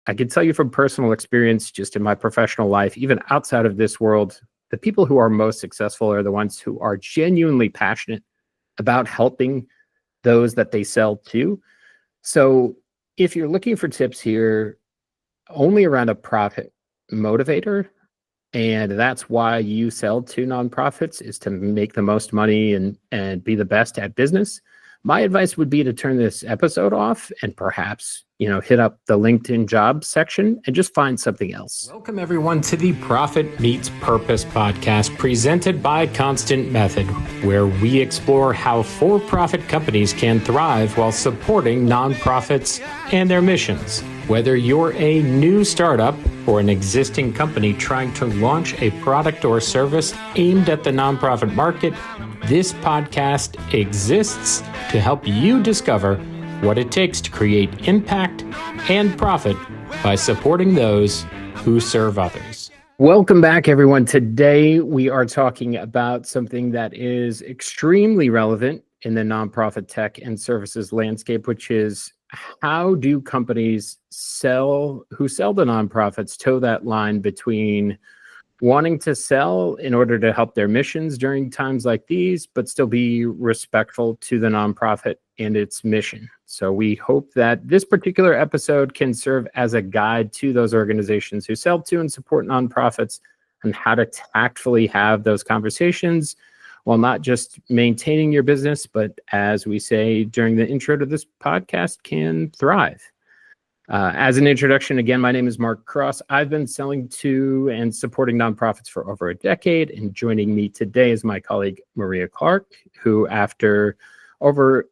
I can tell you from personal experience, just in my professional life, even outside of this world, the people who are most successful are the ones who are genuinely passionate about helping those that they sell to. So if you're looking for tips here only around a profit motivator, and that's why you sell to nonprofits, is to make the most money and be the best at business, my advice would be to turn this episode off and perhaps, hit up the LinkedIn jobs section and just find something else. Welcome everyone to the Profit Meets Purpose podcast presented by Constant Method, where we explore how for-profit companies can thrive while supporting nonprofits and their missions. Whether you're a new startup or an existing company trying to launch a product or service aimed at the nonprofit market, this podcast exists to help you discover what it takes to create impact and profit by supporting those who serve others. Welcome back, everyone. Today, we are talking about something that is extremely relevant in the nonprofit tech and services landscape, which is how do companies who sell to nonprofits toe that line between wanting to sell in order to help their missions during times like these, but still be respectful to the nonprofit and its mission. So we hope that this particular episode can serve as a guide to those organizations who sell to and support nonprofits on how to tactfully have those conversations while not just maintaining your business, but as we say during the intro to this podcast, can thrive. As an introduction, again, my name is Mark Cross. I've been selling to and supporting nonprofits for over a decade, and joining me today is my colleague, Maria Clark, who after over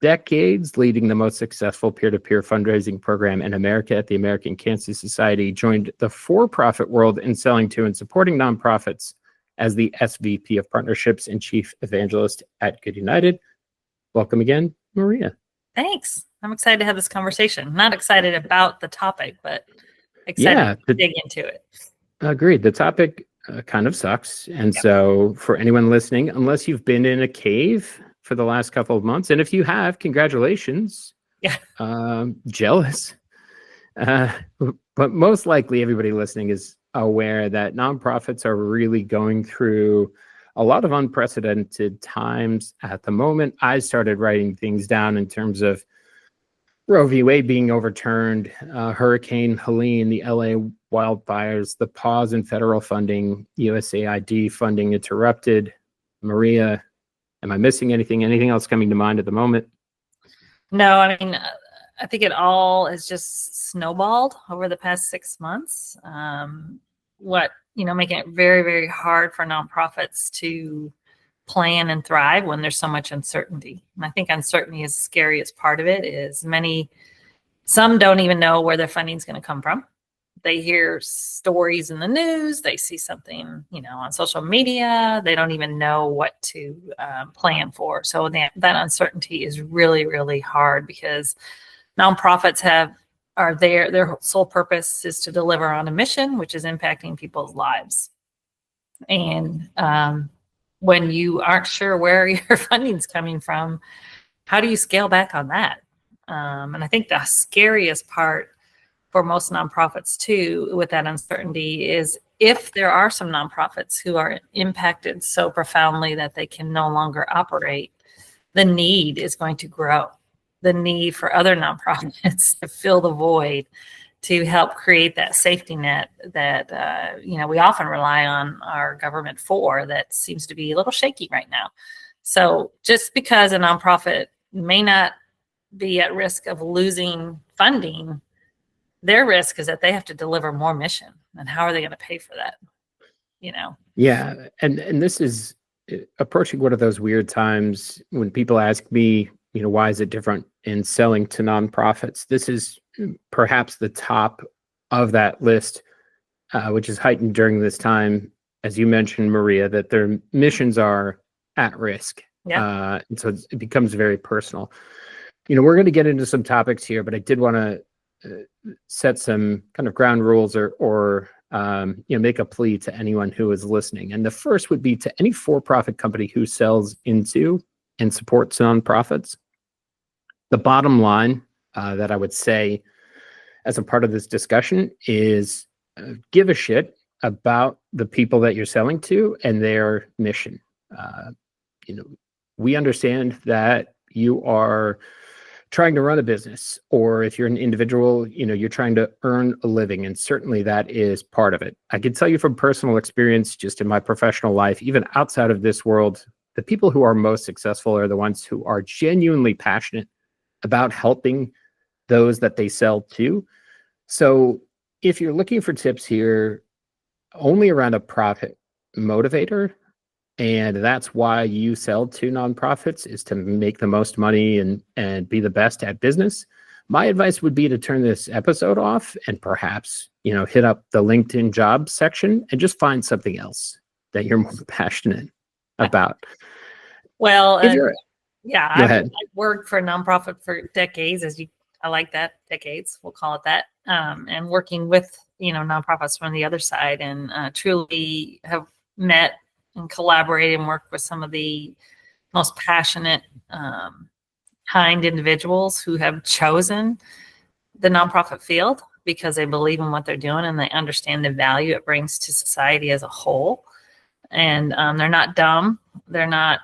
decades leading the most successful peer-to-peer fundraising program in America at the American Cancer Society, joined the for-profit world in selling to and supporting nonprofits as the SVP of Partnerships and Chief Evangelist at GoodUnited. Welcome again, Maria. Thanks. I'm excited to have this conversation. Not excited about the topic, but excited to dig into it. Agreed. The topic kind of sucks. And so for anyone listening, unless you've been in a cave for the last couple of months, and if you have, congratulations. Yeah. Jealous. But most likely everybody listening is aware that nonprofits are really going through a lot of unprecedented times at the moment. I started writing things down in terms of Roe v. Wade being overturned, Hurricane Helene, the LA wildfires, the pause in federal funding, USAID funding interrupted. Maria, am I missing anything? Anything else coming to mind at the moment? No, I mean, I think it all has just snowballed over the past 6 months. Making it very, very hard for nonprofits to plan and thrive when there's so much uncertainty. And I think uncertainty is the scariest part of it. Some don't even know where their funding is going to come from. They hear stories in the news. They see something, on social media. They don't even know what to plan for. So that uncertainty is really, really hard because nonprofits their sole purpose is to deliver on a mission, which is impacting people's lives. And when you aren't sure where your funding's coming from, how do you scale back on that? And I think the scariest part for most nonprofits too, with that uncertainty, is if there are some nonprofits who are impacted so profoundly that they can no longer operate, the need is going to grow. The need for other nonprofits to fill the void, to help create that safety net that we often rely on our government for, that seems to be a little shaky right now. So just because a nonprofit may not be at risk of losing funding, their risk is that they have to deliver more mission. And how are they going to pay for that? Yeah. And this is approaching one of those weird times when people ask me, why is it different in selling to nonprofits? This is perhaps the top of that list, which is heightened during this time, as you mentioned, Maria, that their missions are at risk. Yeah. And so it becomes very personal. We're going to get into some topics here, but I did want to set some kind of ground rules or make a plea to anyone who is listening. And the first would be to any for-profit company who sells into and supports nonprofits. The bottom line that I would say as a part of this discussion is give a shit about the people that you're selling to and their mission. Uh, we understand that you are trying to run a business, or if you're an individual, you're trying to earn a living, and certainly that is part of it. I can tell you from personal experience, just in my professional life, even outside of this world, the people who are most successful are the ones who are genuinely passionate about helping those that they sell to. So if you're looking for tips here only around a profit motivator, and that's why you sell to nonprofits, is to make the most money and be the best at business, my advice would be to turn this episode off and perhaps, hit up the LinkedIn jobs section and just find something else that you're more passionate about. Well, Go ahead. I've worked for a nonprofit for decades, I like that, decades, we'll call it that, and working with, nonprofits from the other side, and truly have met and collaborated and worked with some of the most passionate, kind individuals who have chosen the nonprofit field because they believe in what they're doing and they understand the value it brings to society as a whole. And they're not dumb. They're not,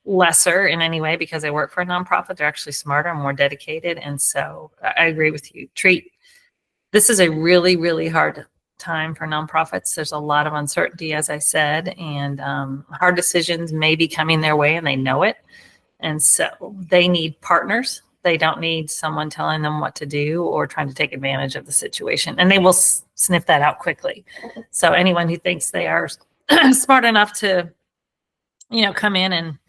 lesser in any way because they work for a nonprofit. They're actually smarter and more dedicated. And so I agree with you. This is a really, really hard time for nonprofits. There's a lot of uncertainty, as I said, and hard decisions may be coming their way and they know it. And so they need partners. They don't need someone telling them what to do or trying to take advantage of the situation. And they will sniff that out quickly. So anyone who thinks they are smart enough to, come in and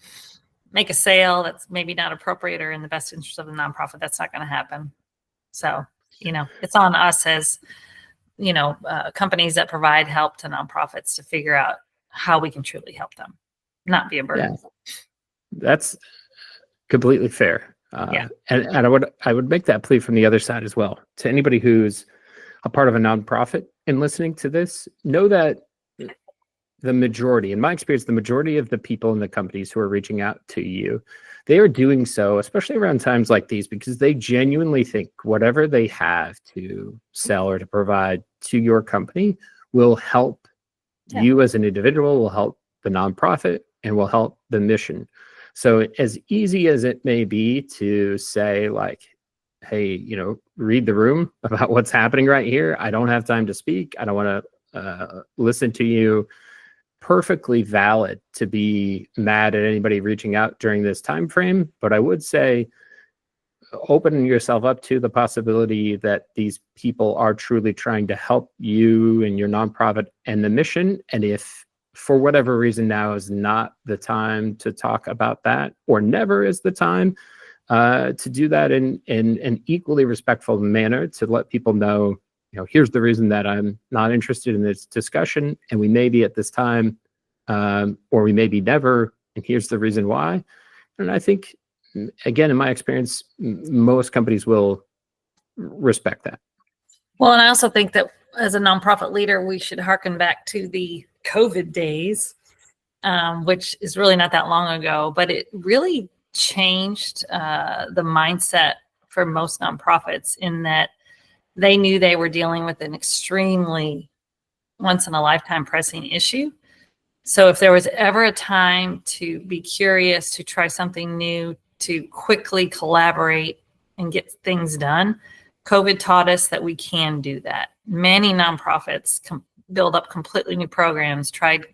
make a sale that's maybe not appropriate or in the best interest of the nonprofit, that's not going to happen. So, it's on us as, companies that provide help to nonprofits to figure out how we can truly help them, not be a burden. Yeah, that's completely fair. And I would make that plea from the other side as well. To anybody who's a part of a nonprofit and listening to this, know that the majority, in my experience, the majority of the people in the companies who are reaching out to you, they are doing so, especially around times like these, because they genuinely think whatever they have to sell or to provide to your company will help you as an individual, will help the nonprofit, and will help the mission. So as easy as it may be to say, like, hey, read the room about what's happening right here. I don't have time to speak. I don't want to listen to you. Perfectly valid to be mad at anybody reaching out during this time frame, but I would say open yourself up to the possibility that these people are truly trying to help you and your nonprofit and the mission. And if for whatever reason now is not the time to talk about that, or never is the time to do that in an equally respectful manner, to let people know, here's the reason that I'm not interested in this discussion, and we may be at this time, or we may be never, and here's the reason why. And I think, again, in my experience, most companies will respect that. Well, and I also think that as a nonprofit leader, we should hearken back to the COVID days, which is really not that long ago, but it really changed the mindset for most nonprofits in that they knew they were dealing with an extremely once-in-a-lifetime pressing issue. So if there was ever a time to be curious, to try something new, to quickly collaborate and get things done, COVID taught us that we can do that. Many nonprofits build up completely new programs, tried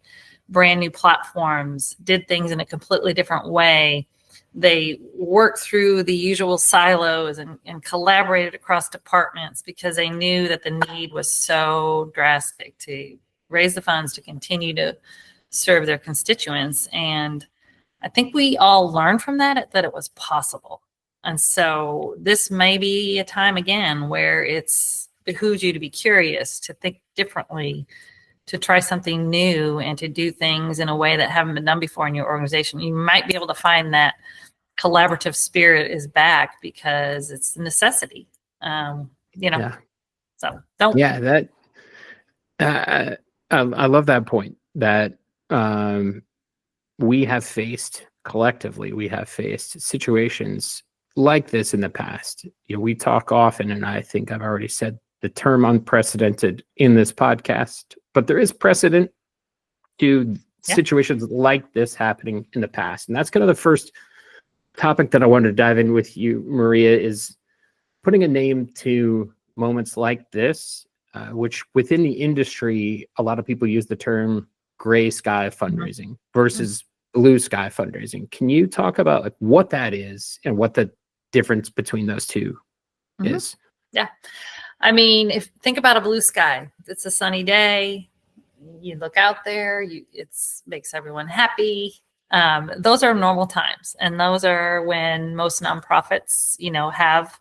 brand new platforms, did things in a completely different way. They worked through the usual silos and collaborated across departments because they knew that the need was so drastic to raise the funds to continue to serve their constituents. And I think we all learned from that it was possible. And so this may be a time again where it's behooves you to be curious, to think differently, to try something new, and to do things in a way that haven't been done before in your organization. You might be able to find that collaborative spirit is back because it's a necessity. So don't. Yeah, that I love that point, that we have faced situations like this in the past. We talk often, and I think I've already said the term unprecedented in this podcast, but there is precedent to situations like this happening in the past. And that's kind of the first topic that I wanted to dive in with you, Maria, is putting a name to moments like this, which within the industry, a lot of people use the term gray sky fundraising versus blue sky fundraising. Can you talk about like what that is and what the difference between those two is? Yeah. I mean, if think about a blue sky, it's a sunny day, you look out there, it makes everyone happy. Those are normal times. And those are when most nonprofits, have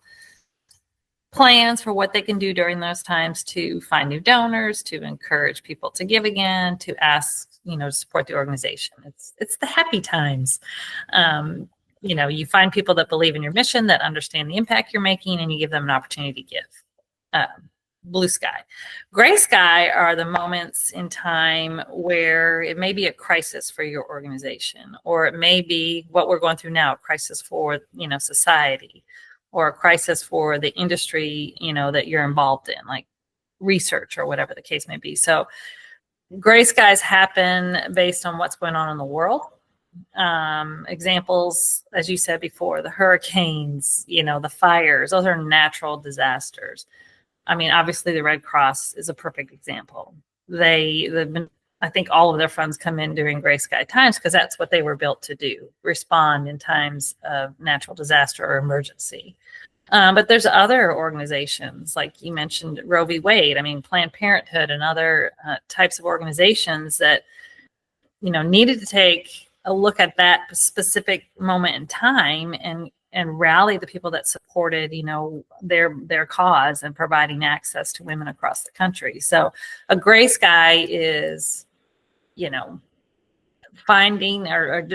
plans for what they can do during those times to find new donors, to encourage people to give again, to ask, to support the organization. It's the happy times. You find people that believe in your mission, that understand the impact you're making, and you give them an opportunity to give. Blue sky. Gray sky are the moments in time where it may be a crisis for your organization, or it may be what we're going through now, a crisis for, society, or a crisis for the industry, that you're involved in, like research or whatever the case may be. So gray skies happen based on what's going on in the world. Examples, as you said before, the hurricanes, the fires, those are natural disasters. I mean, obviously the Red Cross is a perfect example. I think all of their funds come in during gray sky times because that's what they were built to do, respond in times of natural disaster or emergency. But there's other organizations, like you mentioned Roe v. Wade, Planned Parenthood and other types of organizations that, needed to take a look at that specific moment in time and rally the people that supported, their cause and providing access to women across the country. So a gray sky is, finding or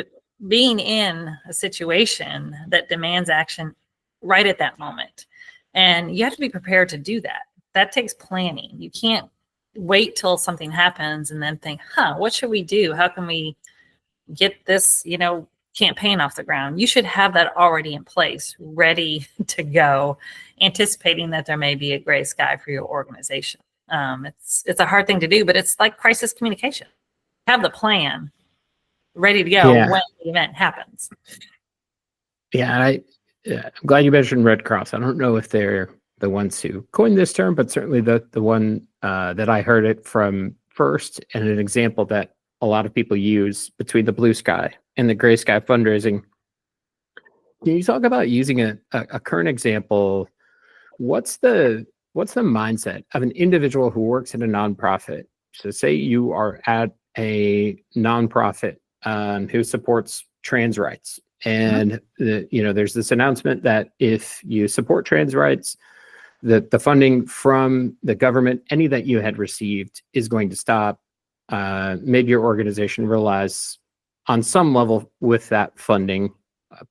being in a situation that demands action right at that moment. And you have to be prepared to do that. That takes planning. You can't wait till something happens and then think, what should we do? How can we get this, campaign off the ground? You should have that already in place, ready to go, anticipating that there may be a gray sky for your organization. It's a hard thing to do, but it's like crisis communication. Have the plan ready to go when the event happens. Yeah, I'm glad you mentioned Red Cross. I don't know if they're the ones who coined this term, but certainly the one that I heard it from first, and an example that a lot of people use between the blue sky and the gray sky fundraising. Can you talk about using a current example? What's the mindset of an individual who works in a nonprofit? So say you are at a nonprofit who supports trans rights, and there's this announcement that if you support trans rights, the funding from the government, any that you had received, is going to stop. Maybe your organization relies on some level with that funding,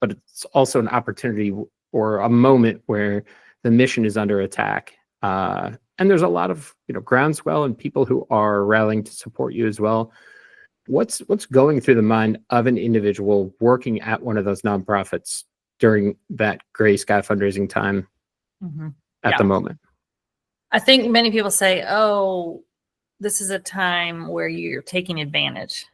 but it's also an opportunity or a moment where the mission is under attack. And there's a lot of groundswell and people who are rallying to support you as well. What's going through the mind of an individual working at one of those nonprofits during that gray sky fundraising time at the moment? I think many people say, oh, this is a time where you're taking advantage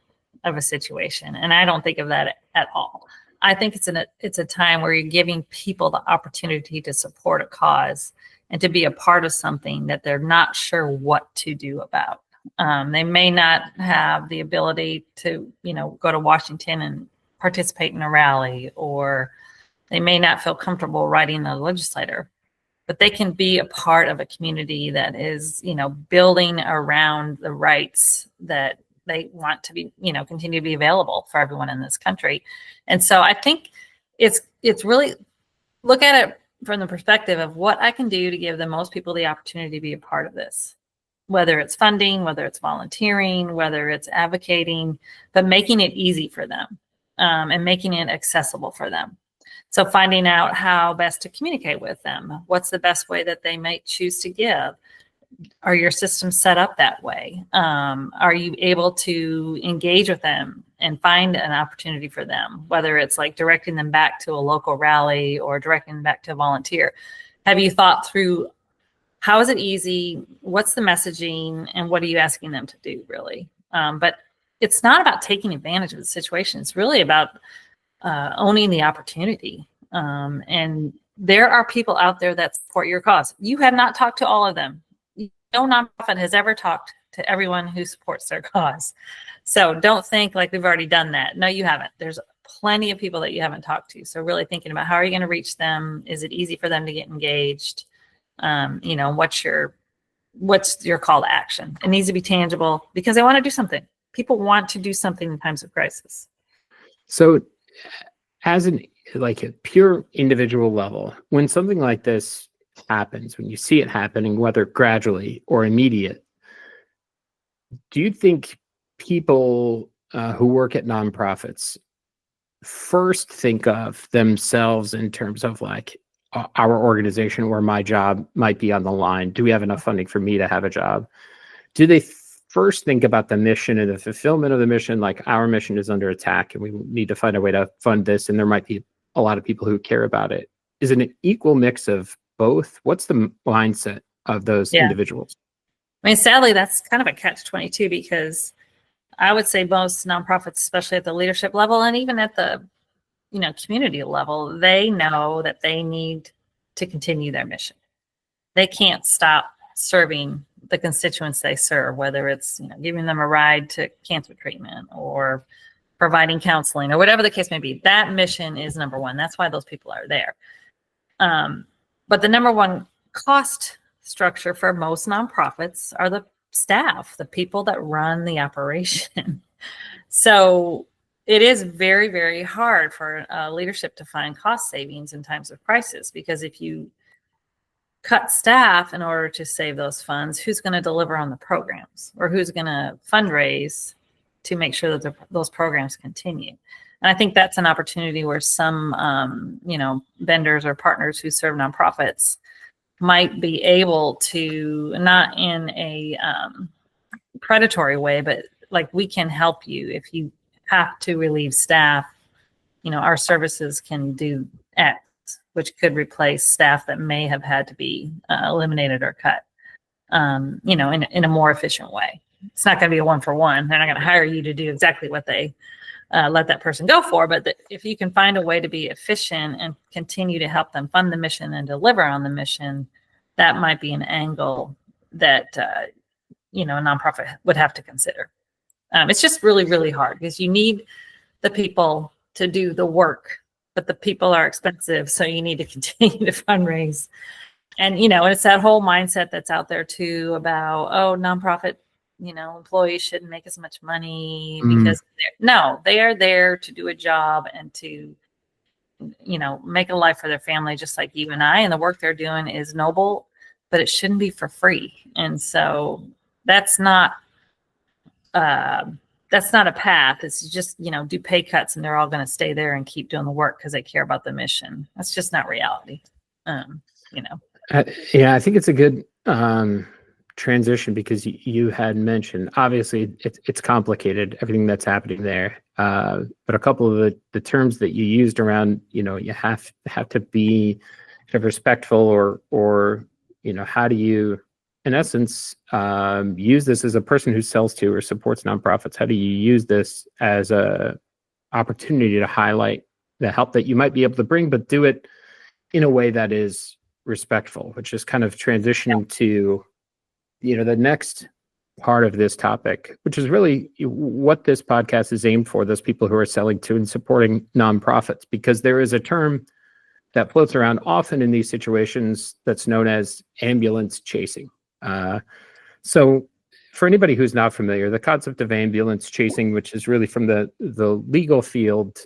of a situation. And I don't think of that at all. I think it's a time where you're giving people the opportunity to support a cause and to be a part of something that they're not sure what to do about. They may not have the ability to, go to Washington and participate in a rally, or they may not feel comfortable writing a legislator, but they can be a part of a community that is, building around the rights that they want to be, continue to be available for everyone in this country. And so I think it's really look at it from the perspective of what I can do to give the most people the opportunity to be a part of this, whether it's funding, whether it's volunteering, whether it's advocating, but making it easy for them and making it accessible for them. So finding out how best to communicate with them. What's the best way that they might choose to give? Are your systems set up that way? Are you able to engage with them and find an opportunity for them, whether it's like directing them back to a local rally or directing them back to a volunteer. Have you thought through, how is it easy? What's the messaging? And what are you asking them to do, really? But it's not about taking advantage of the situation. It's really about owning the opportunity. And there are people out there that support your cause. You have not talked to all of them. No nonprofit has ever talked to everyone who supports their cause. So don't think like we've already done that. No, you haven't. There's plenty of people that you haven't talked to. So really thinking about, how are you going to reach them? Is it easy for them to get engaged? What's your call to action? It needs to be tangible because they want to do something. People want to do something in times of crisis. So as a pure individual level, when something like this happens, when you see it happening, whether gradually or immediate, do you think people who work at nonprofits first think of themselves in terms of like our organization where my job might be on the line? Do we have enough funding for me to have a job? Do they first think about the mission and the fulfillment of the mission, like our mission is under attack and we need to find a way to fund this, and there might be a lot of people who care about it? Is it an equal mix of both? What's the mindset of those individuals? I mean, sadly, that's kind of a catch-22, because I would say most nonprofits, especially at the leadership level and even at the community level, they know that they need to continue their mission. They can't stop serving the constituents they serve, whether it's giving them a ride to cancer treatment or providing counseling or whatever the case may be. That mission is number one. That's why those people are there. But the number one cost structure for most nonprofits are the staff, the people that run the operation. So it is very, very hard for leadership to find cost savings in times of crisis, because if you cut staff in order to save those funds, who's going to deliver on the programs, or who's going to fundraise to make sure that those programs continue? And I think that's an opportunity where some, vendors or partners who serve nonprofits might be able to, not in a predatory way, but like, we can help you if you have to relieve staff. Our services can do X, which could replace staff that may have had to be eliminated or cut, in a more efficient way. It's not going to be a one-for-one. They're not going to hire you to do exactly what they let that person go for. But if you can find a way to be efficient and continue to help them fund the mission and deliver on the mission, that might be an angle that, a nonprofit would have to consider. It's just really, really hard, because you need the people to do the work, but the people are expensive. So you need to continue to fundraise. And, it's that whole mindset that's out there too about, nonprofit, employees shouldn't make as much money because they are there to do a job and to, make a life for their family, just like you and I, and the work they're doing is noble, but it shouldn't be for free. And so that's not a path. It's just, do pay cuts and they're all going to stay there and keep doing the work because they care about the mission. That's just not reality. I think it's a good transition, because you had mentioned, obviously it's complicated, everything that's happening there. But a couple of the terms that you used around, you have to be kind of respectful, or how do you, in essence, use this as a person who sells to or supports nonprofits? How do you use this as a opportunity to highlight the help that you might be able to bring, but do it in a way that is respectful, which is kind of transitioning to, the next part of this topic, which is really what this podcast is aimed for, those people who are selling to and supporting nonprofits, because there is a term that floats around often in these situations that's known as ambulance chasing. So for anybody who's not familiar, the concept of ambulance chasing, which is really from the legal field,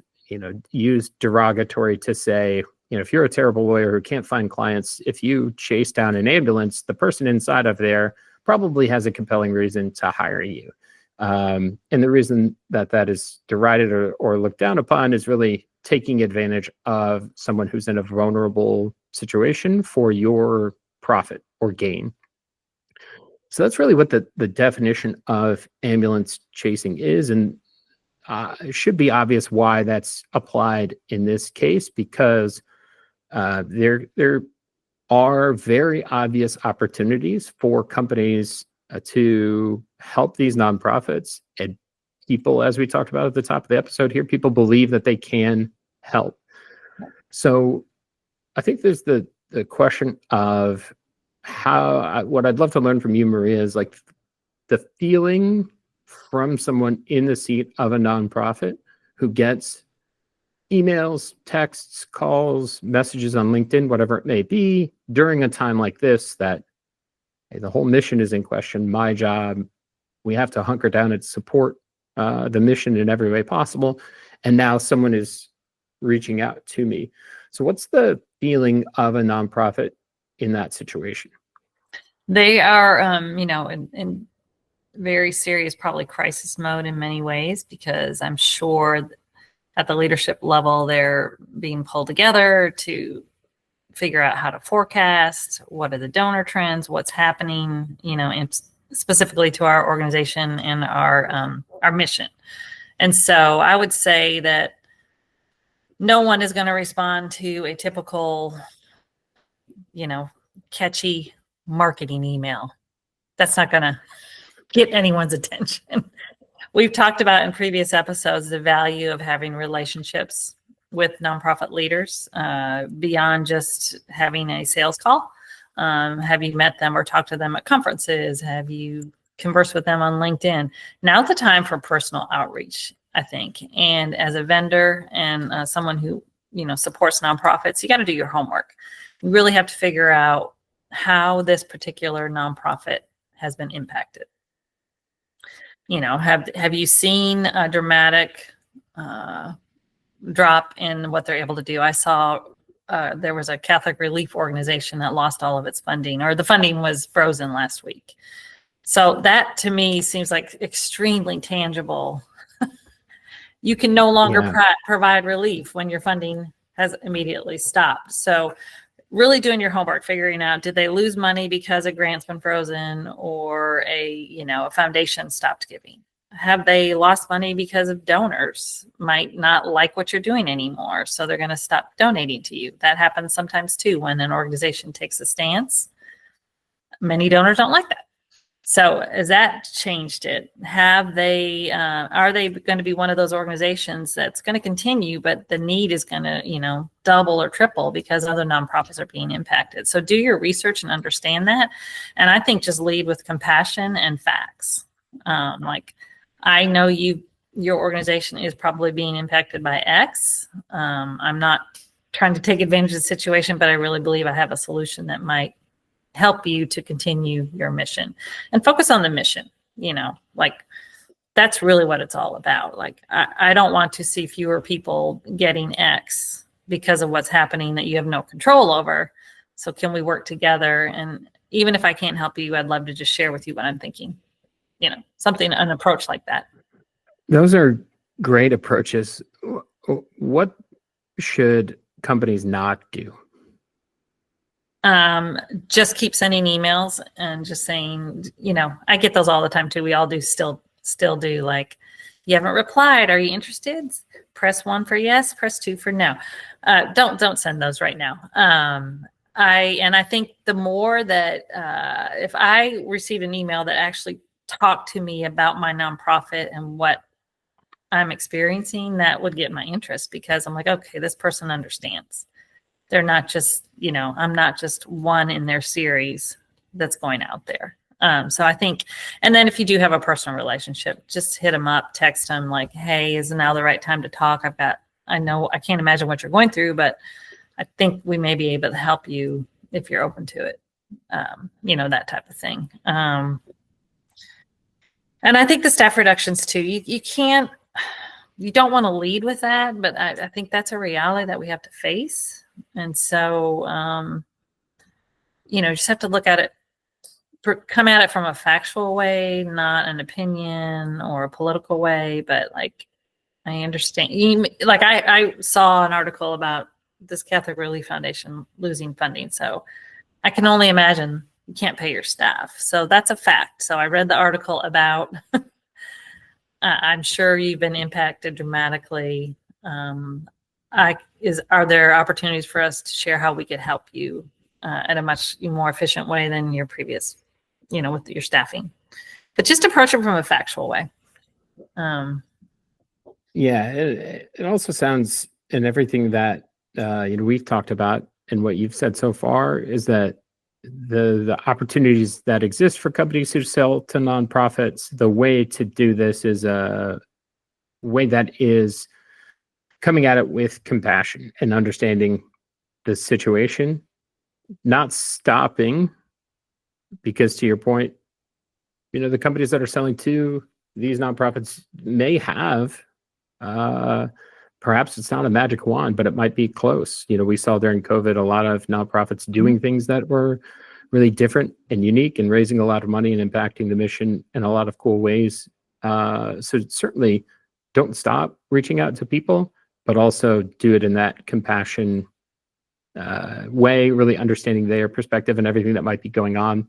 used derogatory to say, if you're a terrible lawyer who can't find clients, if you chase down an ambulance, the person inside of there probably has a compelling reason to hire you. And the reason that is derided or looked down upon is really taking advantage of someone who's in a vulnerable situation for your profit or gain. So that's really what the definition of ambulance chasing is. And it should be obvious why that's applied in this case, because there are very obvious opportunities for companies to help these nonprofits, and people, as we talked about at the top of the episode here, people believe that they can help. So I think there's the question of how, what I'd love to learn from you, Maria, is like the feeling from someone in the seat of a nonprofit who gets emails, texts, calls, messages on LinkedIn, whatever it may be, during a time like this, that hey, the whole mission is in question. My job, we have to hunker down and support the mission in every way possible. And now someone is reaching out to me. So what's the feeling of a nonprofit in that situation? They are, in very serious, probably crisis mode in many ways, because I'm sure at the leadership level, they're being pulled together to figure out how to forecast, what are the donor trends, what's happening, and specifically to our organization and our mission. And so I would say that no one is going to respond to a typical, catchy marketing email. That's not going to get anyone's attention. We've talked about in previous episodes the value of having relationships with nonprofit leaders beyond just having a sales call. Have you met them or talked to them at conferences? Have you conversed with them on LinkedIn? Now's the time for personal outreach, I think. And as a vendor and someone who supports nonprofits, you got to do your homework. You really have to figure out how this particular nonprofit has been impacted. Have you seen a dramatic drop in what they're able to do? I saw there was a Catholic relief organization that lost all of its funding, or the funding was frozen last week. So that to me seems like extremely tangible. You can no longer provide relief when your funding has immediately stopped. So really doing your homework, figuring out, did they lose money because a grant's been frozen, or a foundation stopped giving? Have they lost money because of donors might not like what you're doing anymore, so they're going to stop donating to you? That happens sometimes too when an organization takes a stance. Many donors don't like that. So has that changed it? Have they, are they going to be one of those organizations that's going to continue, but the need is going to, double or triple because other nonprofits are being impacted? So do your research and understand that. And I think just lead with compassion and facts. I know your organization is probably being impacted by X. I'm not trying to take advantage of the situation, but I really believe I have a solution that might help you to continue your mission, and focus on the mission. That's really what it's all about. I don't want to see fewer people getting X because of what's happening that you have no control over. So can we work together? And even if I can't help you, I'd love to just share with you what I'm thinking, an approach like that. Those are great approaches. What should companies not do? Just keep sending emails and just saying, I get those all the time too. We all do still do, like, you haven't replied. Are you interested? Press 1 for yes, press 2 for no. Don't send those right now. I think the more that, if I receive an email that actually talked to me about my nonprofit and what I'm experiencing, that would get my interest, because I'm like, okay, this person understands. They're not just, I'm not just one in their series that's going out there. So I think, and then if you do have a personal relationship, just hit them up, text them like, hey, is now the right time to talk? I know I can't imagine what you're going through, but I think we may be able to help you if you're open to it. That type of thing. And I think the staff reductions too, you don't want to lead with that, but I think that's a reality that we have to face. And so, just have to look at it, come at it from a factual way, not an opinion or a political way, but I understand. I saw an article about this Catholic Relief Foundation losing funding. So I can only imagine you can't pay your staff. So that's a fact. So I read the article about I'm sure you've been impacted dramatically. Are there opportunities for us to share how we could help you at a much more efficient way than your previous, with your staffing? But just approach it from a factual way. Yeah, it also sounds, and everything that we've talked about and what you've said so far is that the opportunities that exist for companies who sell to nonprofits, the way to do this is a way that is coming at it with compassion and understanding the situation, not stopping, because to your point, the companies that are selling to these nonprofits may have, perhaps it's not a magic wand, but it might be close. We saw during COVID a lot of nonprofits doing things that were really different and unique and raising a lot of money and impacting the mission in a lot of cool ways. So certainly don't stop reaching out to people, but also do it in that compassion way, really understanding their perspective and everything that might be going on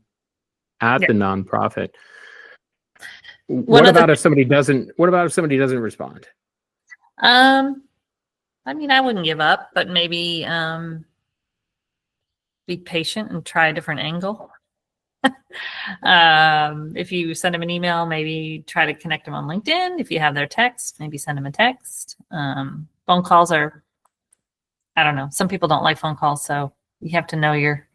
at the nonprofit. What about if somebody doesn't respond? I wouldn't give up, but maybe be patient and try a different angle. If you send them an email, maybe try to connect them on LinkedIn. If you have their text, maybe send them a text. Phone calls are, I don't know. Some people don't like phone calls, so you have to know you're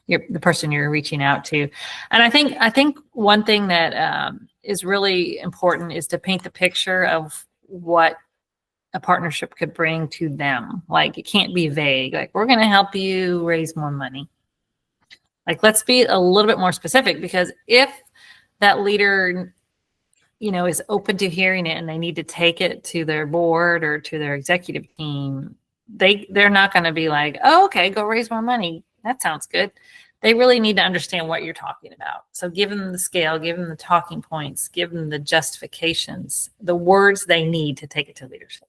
the person you're reaching out to. And I think one thing that is really important is to paint the picture of what a partnership could bring to them. Like, it can't be vague. Like, we're going to help you raise more money. Like, let's be a little bit more specific, because if that leader, is open to hearing it and they need to take it to their board or to their executive team, they're not going to be like, oh, okay, go raise more money. That sounds good. They really need to understand what you're talking about. So give them the scale, give them the talking points, give them the justifications, the words they need to take it to leadership.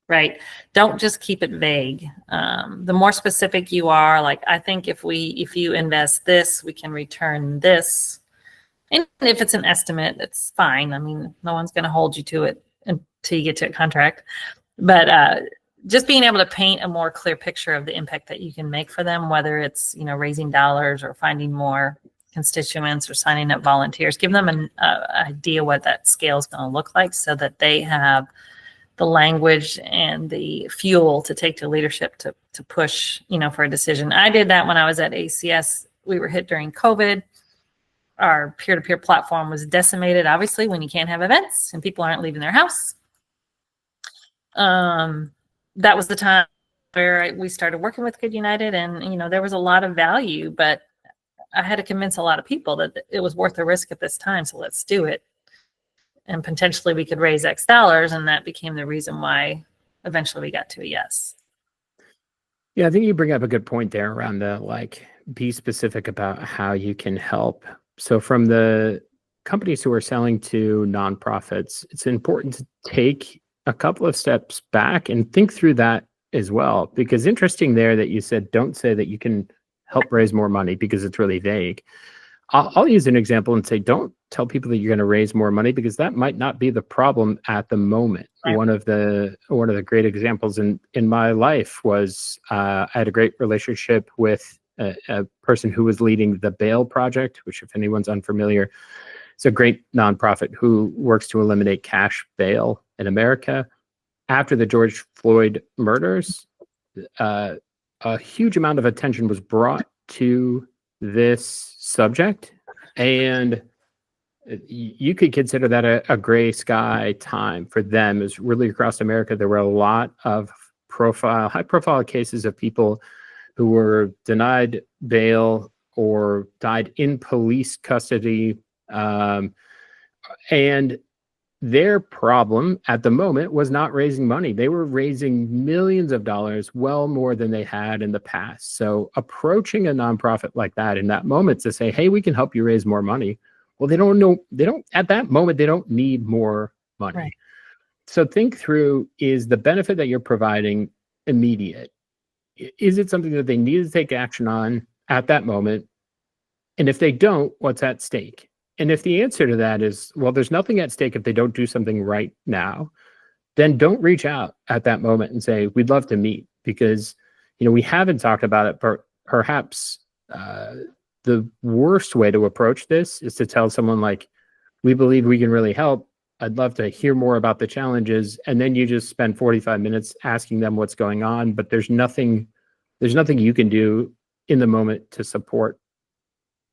Right? Don't just keep it vague. The more specific you are, like, I think if you invest this, we can return this. And if it's an estimate, it's fine. I mean, no one's going to hold you to it until you get to a contract. But just being able to paint a more clear picture of the impact that you can make for them, whether it's, raising dollars or finding more constituents or signing up volunteers, give them an idea what that scale is going to look like, so that they have the language and the fuel to take to leadership to push, for a decision. I did that when I was at ACS. We were hit during COVID. Our peer-to-peer platform was decimated, obviously, when you can't have events and people aren't leaving their house. That was the time where we started working with GoodUnited, and, there was a lot of value, but I had to convince a lot of people that it was worth the risk at this time. So let's do it. And potentially we could raise X dollars. And that became the reason why eventually we got to a yes. Yeah, I think you bring up a good point there around be specific about how you can help. So from the companies who are selling to nonprofits, it's important to take a couple of steps back and think through that as well. Because interesting there that you said, don't say that you can help raise more money, because it's really vague. I'll use an example and say, don't tell people that you're going to raise more money, because that might not be the problem at the moment. Right. One of the great examples in my life was I had a great relationship with a person who was leading the Bail Project, which, if anyone's unfamiliar, it's a great nonprofit who works to eliminate cash bail in America. After the George Floyd murders, a huge amount of attention was brought to this subject, and you could consider that a gray sky time for them. Is really across America, there were a lot of high profile cases of people who were denied bail or died in police custody, and their problem at the moment was not raising money. They were raising millions of dollars, well more than they had in the past. So approaching a nonprofit like that in that moment to say, hey, we can help you raise more money. Well, at that moment, they don't need more money. Right. So think through, is the benefit that you're providing immediate? Is it something that they need to take action on at that moment? And if they don't, what's at stake? And if the answer to that is, well, there's nothing at stake if they don't do something right now, then don't reach out at that moment and say, we'd love to meet, because, we haven't talked about it, but perhaps the worst way to approach this is to tell someone like, we believe we can really help. I'd love to hear more about the challenges. And then you just spend 45 minutes asking them what's going on, but there's nothing you can do in the moment to support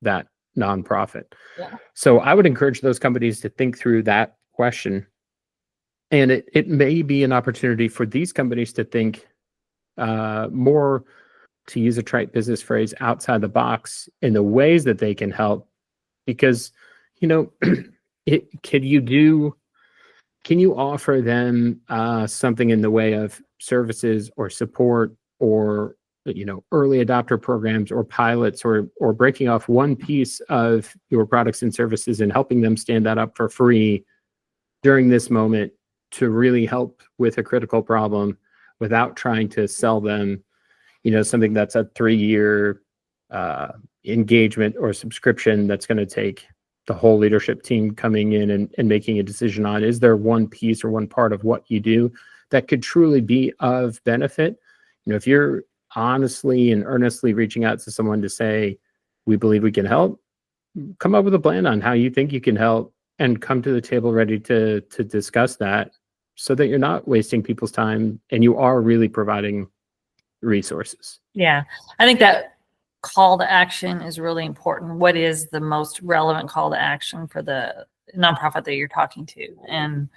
that nonprofit. Yeah. So I would encourage those companies to think through that question. And it may be an opportunity for these companies to think more, to use a trite business phrase, outside the box in the ways that they can help. Because, can you offer them something in the way of services or support, or early adopter programs or pilots, or breaking off one piece of your products and services and helping them stand that up for free during this moment to really help with a critical problem without trying to sell them, something that's a 3-year engagement or subscription that's going to take the whole leadership team coming in and making a decision on, is there one piece or one part of what you do that could truly be of benefit? If you're honestly and earnestly reaching out to someone to say, we believe we can help, come up with a plan on how you think you can help and come to the table ready to discuss that, so that you're not wasting people's time and you are really providing resources. Yeah. I think that call to action is really important. What is the most relevant call to action for the nonprofit that you're talking to? And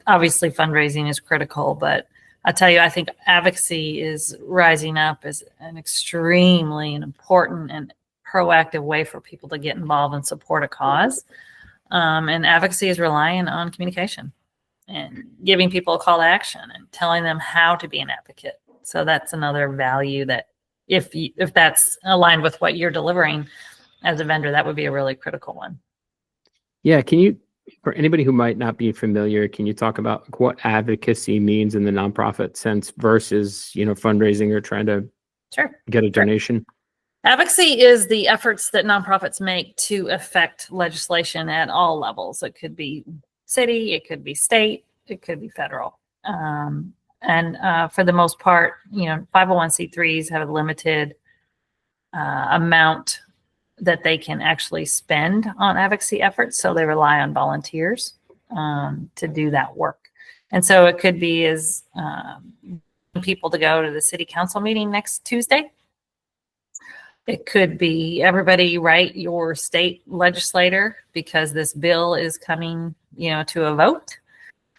obviously fundraising is critical, but I tell you, I think advocacy is rising up as an extremely important and proactive way for people to get involved and support a cause. And advocacy is relying on communication and giving people a call to action and telling them how to be an advocate. So that's another value that if that's aligned with what you're delivering as a vendor, that would be a really critical one. Yeah. Can you, for anybody who might not be familiar, can you talk about what advocacy means in the nonprofit sense versus, fundraising or trying to get a donation? Advocacy is the efforts that nonprofits make to affect legislation at all levels. It could be city, it could be state, it could be federal. And for the most part, 501c3s have a limited amount that they can actually spend on advocacy efforts. So they rely on volunteers to do that work. And so it could be as people to go to the city council meeting next Tuesday. It could be everybody write your state legislator because this bill is coming, to a vote.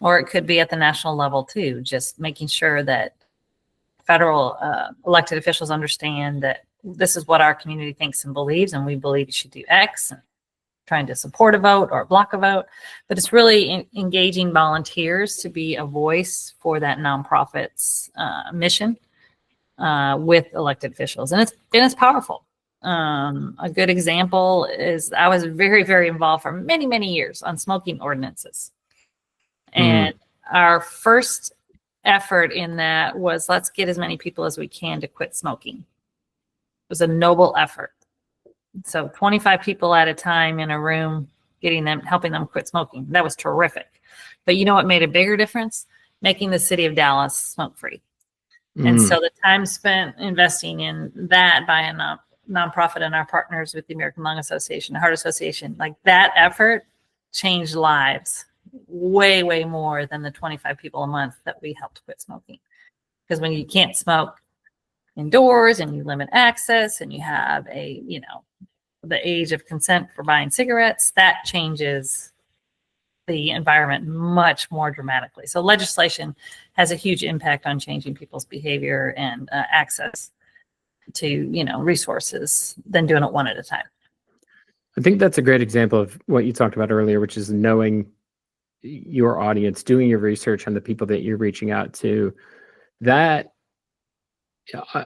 Or it could be at the national level too, just making sure that federal elected officials understand that this is what our community thinks and believes, and we believe you should do X, and trying to support a vote or block a vote. But it's really engaging volunteers to be a voice for that nonprofit's mission with elected officials. And it's powerful. A good example is I was very, very involved for many, many years on smoking ordinances. And our first effort in that was, let's get as many people as we can to quit smoking. It was a noble effort. So 25 people at a time in a room, helping them quit smoking. That was terrific. But you know what made a bigger difference? Making the city of Dallas smoke-free. And so the time spent investing in that by a nonprofit and our partners with the American Lung Association, the Heart Association, like that effort changed lives way, way more than the 25 people a month that we helped quit smoking. Because when you can't smoke indoors and you limit access and you have the age of consent for buying cigarettes, that changes the environment much more dramatically. So legislation has a huge impact on changing people's behavior and access to, resources than doing it one at a time. I think that's a great example of what you talked about earlier, which is knowing your audience, doing your research on the people that you're reaching out to, that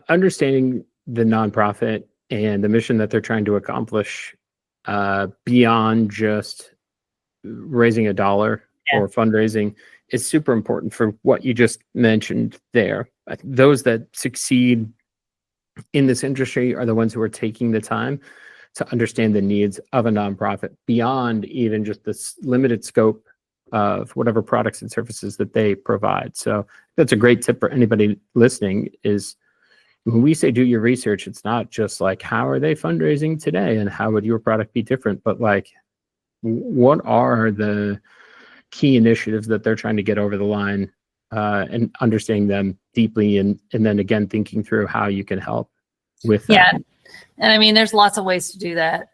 understanding the nonprofit and the mission that they're trying to accomplish beyond just raising a dollar or fundraising is super important for what you just mentioned there. Those that succeed in this industry are the ones who are taking the time to understand the needs of a nonprofit beyond even just this limited scope of whatever products and services that they provide. So that's a great tip for anybody listening is when we say do your research, it's not just like, how are they fundraising today and how would your product be different, but like, what are the key initiatives that they're trying to get over the line, and understanding them deeply, and then again thinking through how you can help with that. Yeah, and I mean, there's lots of ways to do that.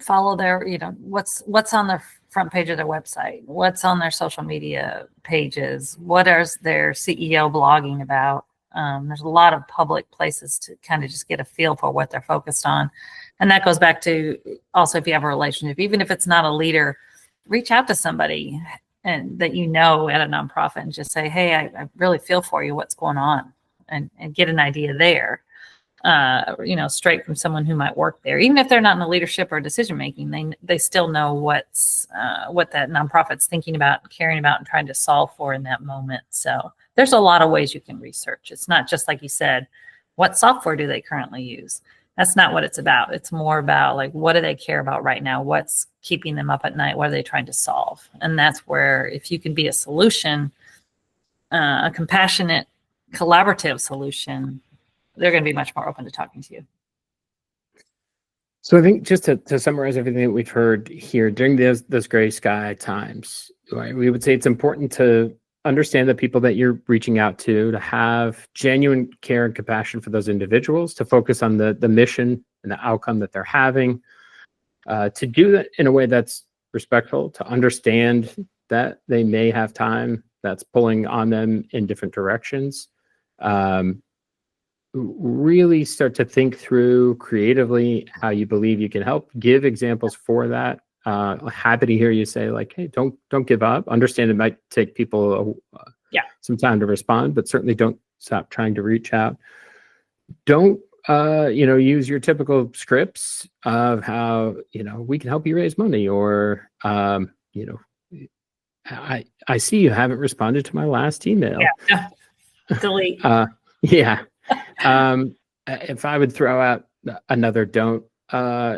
Follow their, what's on their front page of their website, what's on their social media pages, what is their CEO blogging about. There's a lot of public places to kind of just get a feel for what they're focused on. And that goes back to also, if you have a relationship, even if it's not a leader, reach out to somebody and that at a nonprofit and just say, hey, I really feel for you, what's going on, and get an idea there, straight from someone who might work there. Even if they're not in the leadership or decision making, they still know what that nonprofit's thinking about, caring about, and trying to solve for in that moment. So there's a lot of ways you can research. It's not just like you said, what software do they currently use? That's not what it's about. It's more about like, what do they care about right now? What's keeping them up at night? What are they trying to solve? And that's where, if you can be a solution, a compassionate, collaborative solution, they're going to be much more open to talking to you. So I think just to summarize everything that we've heard here during those gray sky times, right, we would say it's important to understand the people that you're reaching out to have genuine care and compassion for those individuals, to focus on the mission and the outcome that they're having, to do that in a way that's respectful, to understand that they may have time that's pulling on them in different directions. Really start to think through creatively how you believe you can help, give examples for that. Happy to hear you say like, hey, don't give up. Understand it might take people some time to respond, but certainly don't stop trying to reach out. Don't use your typical scripts of how we can help you raise money, or I see you haven't responded to my last email. Yeah. Delete. If I would throw out another don't,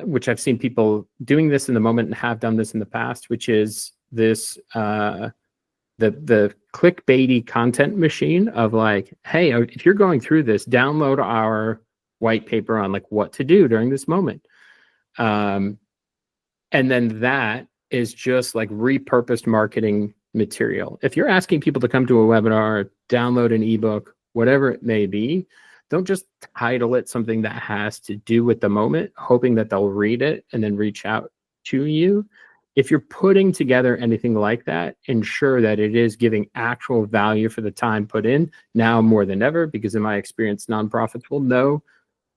which I've seen people doing this in the moment and have done this in the past, which is this the clickbaity content machine of like, hey, if you're going through this, download our white paper on like what to do during this moment. And then that is just like repurposed marketing material. If you're asking people to come to a webinar, download an ebook, whatever it may be, don't just title it something that has to do with the moment, hoping that they'll read it and then reach out to you. If you're putting together anything like that, ensure that it is giving actual value for the time put in, now more than ever, because in my experience, nonprofits will know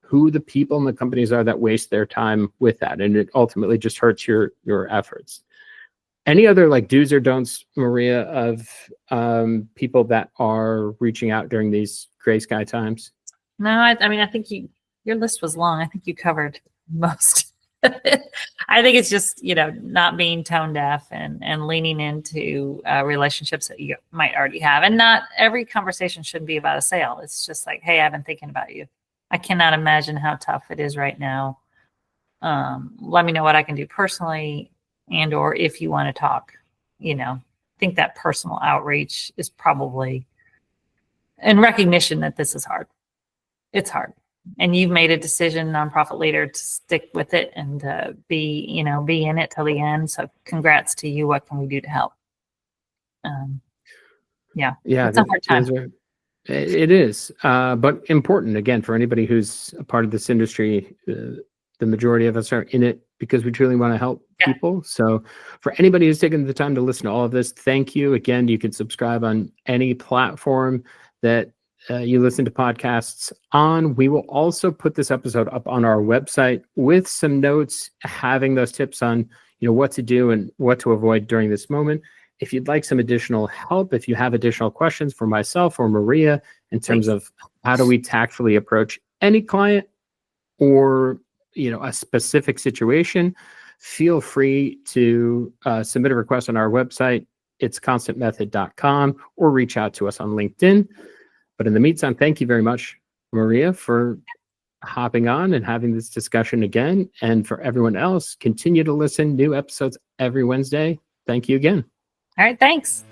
who the people and the companies are that waste their time with that. And it ultimately just hurts your efforts. Any other like do's or don'ts, Maria, of people that are reaching out during these gray sky times? No, I mean, I think your list was long. I think you covered most. I think it's just, not being tone deaf and leaning into relationships that you might already have. And not every conversation should be about a sale. It's just like, hey, I've been thinking about you. I cannot imagine how tough it is right now. Let me know what I can do personally, and or if you want to talk. I think that personal outreach is probably in recognition that this is hard. It's hard. And you've made a decision, nonprofit leader, to stick with it and be in it till the end. So congrats to you. What can we do to help? It's a hard time. It is, but important, again, for anybody who's a part of this industry. The majority of us are in it because we truly want to help people. So for anybody who's taken the time to listen to all of this, thank you. Again, you can subscribe on any platform that you listen to podcasts on. We will also put this episode up on our website with some notes, having those tips on what to do and what to avoid during this moment. If you'd like some additional help, if you have additional questions for myself or Maria in terms of how do we tactfully approach any client or a specific situation, feel free to submit a request on our website. It's constantmethod.com, or reach out to us on LinkedIn. But in the meantime, thank you very much, Maria, for hopping on and having this discussion again. And for everyone else, continue to listen. New episodes every Wednesday. Thank you again. All right. Thanks.